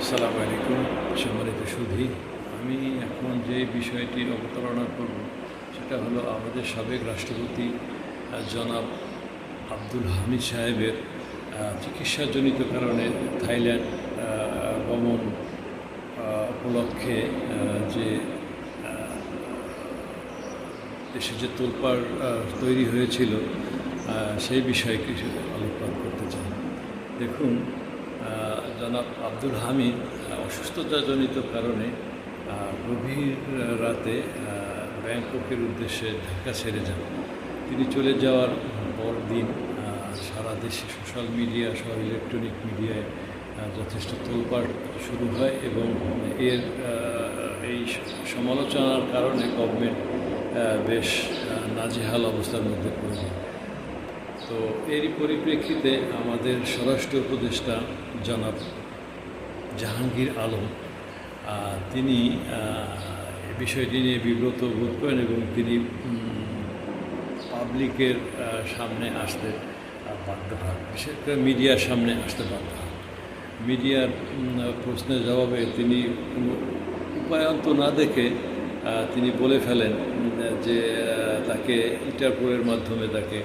আসসালামু আলাইকুম সম্মানিত সুধী। আমি এখন যে বিষয়টির অবতারণা করব সেটা হলো আমাদের সাবেক রাষ্ট্রপতি জনাব আব্দুল হামিদ সাহেবের চিকিৎসাজনিত কারণে থাইল্যান্ড গমন উপলক্ষে যে দেশে যে তোলপাড় তৈরি হয়েছিল সেই বিষয়ে কিছু আলোকপাত করতে চাই। দেখুন, জনাব আব্দুল হামিদ অসুস্থতাজনিত কারণে গভীর রাতে ব্যাংককের উদ্দেশ্যে ঢাকা ছেড়ে যান। তিনি চলে যাওয়ার পরদিন সারা দেশে সোশ্যাল মিডিয়া সহ ইলেকট্রনিক মিডিয়ায় যথেষ্ট তোলপাড় শুরু হয় এবং এই সমালোচনার কারণে গভর্নমেন্ট বেশ নাজেহাল অবস্থার মধ্যে পড়ে যায়। তো এরই পরিপ্রেক্ষিতে আমাদের স্বরাষ্ট্র উপদেষ্টা জনাব জাহাঙ্গীর আলম তিনি বিষয়টি নিয়ে বিব্রত বোধ করেন এবং তিনি পাবলিকের সামনে আসতে বাধ্য হন, বিশেষ করে মিডিয়ার সামনে আসতে বাধ্য হন। মিডিয়ার প্রশ্নের জবাবে তিনি কোনো উপায়ন্ত না দেখে তিনি বলে ফেলেন যে তাকে ইন্টারপোলের মাধ্যমে তাকে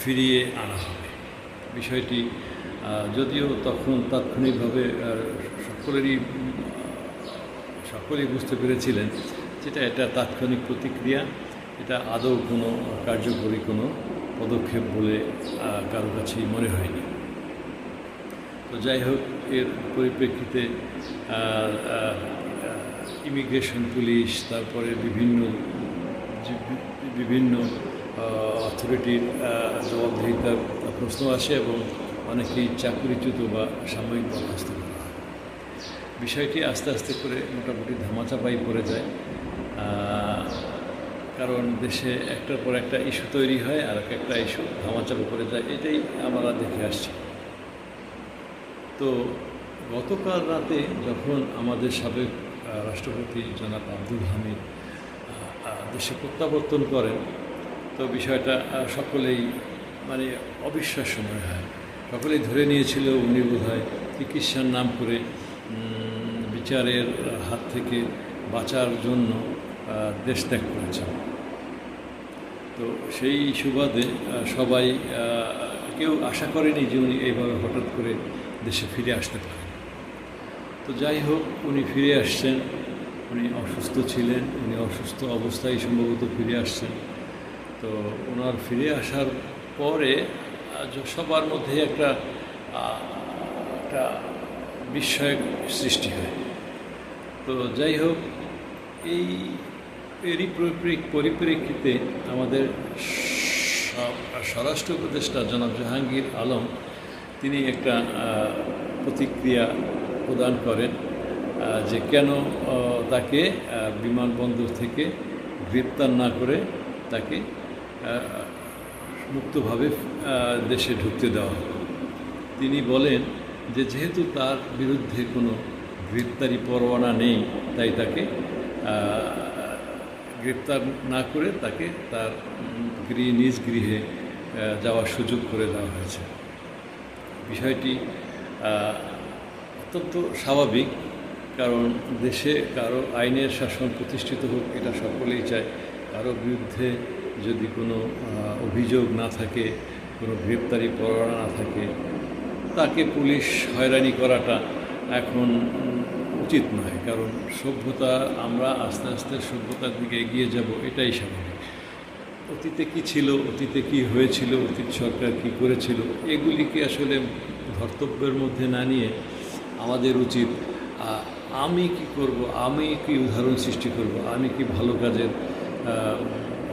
ফিরিয়ে আনা হবে। বিষয়টি যদিও তখন তাৎক্ষণিকভাবে সকলেই বুঝতে পেরেছিলেন যেটা এটা তাৎক্ষণিক প্রতিক্রিয়া, এটা আদৌ কোনো কার্যকরী কোনো পদক্ষেপ বলে কারো কাছেই মনে হয়নি। তো যাই হোক, এর পরিপ্রেক্ষিতে ইমিগ্রেশন পুলিশ, তারপরে বিভিন্ন অথরিটির জবাবদিহিতার প্রশ্ন আসে এবং অনেকেই চাকরিচ্যুত বা সাময়িক বরখাস্ত করা হয়। বিষয়টি আস্তে আস্তে করে মোটামুটি ধামাচাপাই পড়ে যায়, কারণ দেশে একটার পর একটা ইস্যু তৈরি হয় আর একটা ইস্যু ধামাচাপা পড়ে যায়, এটাই আমরা দেখে আসছি। তো গতকাল রাতে যখন আমাদের সাবেক রাষ্ট্রপতি জনাব আব্দুল হামিদ দেশে প্রত্যাবর্তন করেন, তো বিষয়টা সকলেই অবিশ্বাস্য মনে হয়। সকলেই ধরে নিয়েছিল উনি বোধহয় চিকিৎসার নাম করে বিচারের হাত থেকে বাঁচার জন্য দেশ ত্যাগ করেছেন। তো সেই সুবাদে সবাই কেউ আশা করেনি যে উনি এইভাবে হঠাৎ করে দেশে ফিরে আসতে পারেন। তো যাই হোক, উনি ফিরে আসছেন। উনি অসুস্থ ছিলেন, উনি অসুস্থ অবস্থায় সম্ভবত ফিরে আসছেন। তো ওনার ফিরে আসার পরে সবার মধ্যে একটা বিস্ময়ের সৃষ্টি হয়। তো যাই হোক, এরই পরিপ্রেক্ষিতে আমাদের স্বরাষ্ট্র উপদেষ্টা জনাব জাহাঙ্গীর আলম তিনি একটা প্রতিক্রিয়া প্রদান করেন যে কেন তাকে বিমানবন্দর থেকে গ্রেপ্তার না করে তাকে মুক্তভাবে দেশে ঢুকতে দেওয়া হলো। তিনি বলেন যে যেহেতু তার বিরুদ্ধে কোনো গ্রেপ্তারি পরোয়ানা নেই, তাই তাকে গ্রেপ্তার না করে তাকে তার নিজ গৃহে যাওয়ার সুযোগ করে দেওয়া হয়েছে। বিষয়টি অত্যন্ত স্বাভাবিক, কারণ দেশে কারো আইনের শাসন প্রতিষ্ঠিত হোক, এটা সকলেই চায়। কারো বিরুদ্ধে যদি কোনো অভিযোগ না থাকে, কোনো গ্রেপ্তারি পরোয়ানা না থাকে, তাকে পুলিশ হয়রানি করাটা এখন উচিত নয়। কারণ আমরা আস্তে আস্তে সভ্যতার দিকে এগিয়ে যাব, এটাই স্বাভাবিক। অতীতে কি ছিল, অতীতে কি হয়েছিল, অতীত সরকার কি করেছিল, এগুলিকে আসলে ধর্তব্যের মধ্যে না নিয়ে আমাদের উচিত আমি কি করব, আমি কি উদাহরণ সৃষ্টি করব, আমি কি ভালো কাজের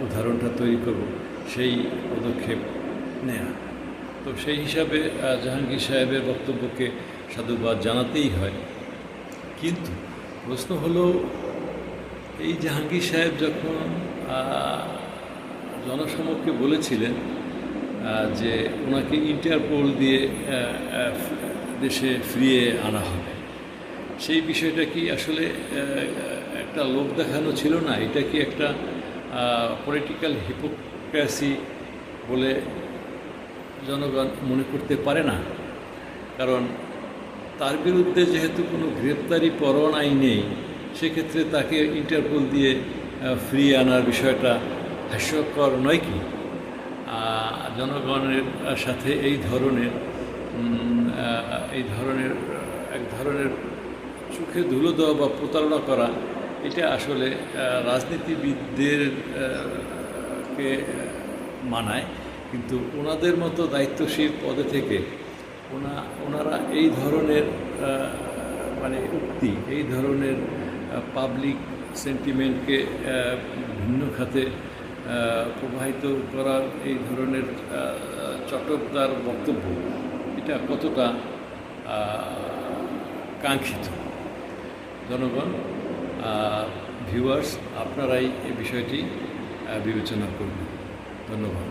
উদাহরণটা তৈরি করব, সেই পদক্ষেপ নেয়া। তো সেই হিসাবে জাহাঙ্গীর সাহেবের বক্তব্যকে সাধুবাদ জানাতেই হয়। কিন্তু প্রশ্ন হলো, এই জাহাঙ্গীর সাহেব যখন জনসমক্ষে বলেছিলেন যে ওনাকে ইন্টারপোল দিয়ে দেশে ফিরিয়ে আনা হবে, সেই বিষয়টা কি আসলে একটা লোক দেখানো ছিল না? এটা কি একটা পলিটিক্যাল হিপোক্রেসি বলে জনগণ মনে করতে পারে না? কারণ তার বিরুদ্ধে যেহেতু কোনো গ্রেপ্তারি পরোয়ানাই নেই, সেক্ষেত্রে তাকে ইন্টারপোল দিয়ে ফিরিয়ে আনার বিষয়টা হাস্যকর নয় কি? জনগণের সাথে এই ধরনের এক ধরনের চোখে ধুলো দেওয়া বা প্রতারণা করা, এটা আসলে রাজনীতিবিদদের কে মানায়। কিন্তু ওনাদের মতো দায়িত্বশীল পদে থেকে ওনারা এই ধরনের মানে উক্তি, এই ধরনের পাবলিক সেন্টিমেন্টকে ভিন্ন খাতে প্রবাহিত করার এই ধরনের চটকদার বক্তব্য, এটা কতটা কাঙ্ক্ষিত? জনগণ, ভিউয়ার্স, আপনারাই এই বিষয়টি বিবেচনা করবেন। ধন্যবাদ।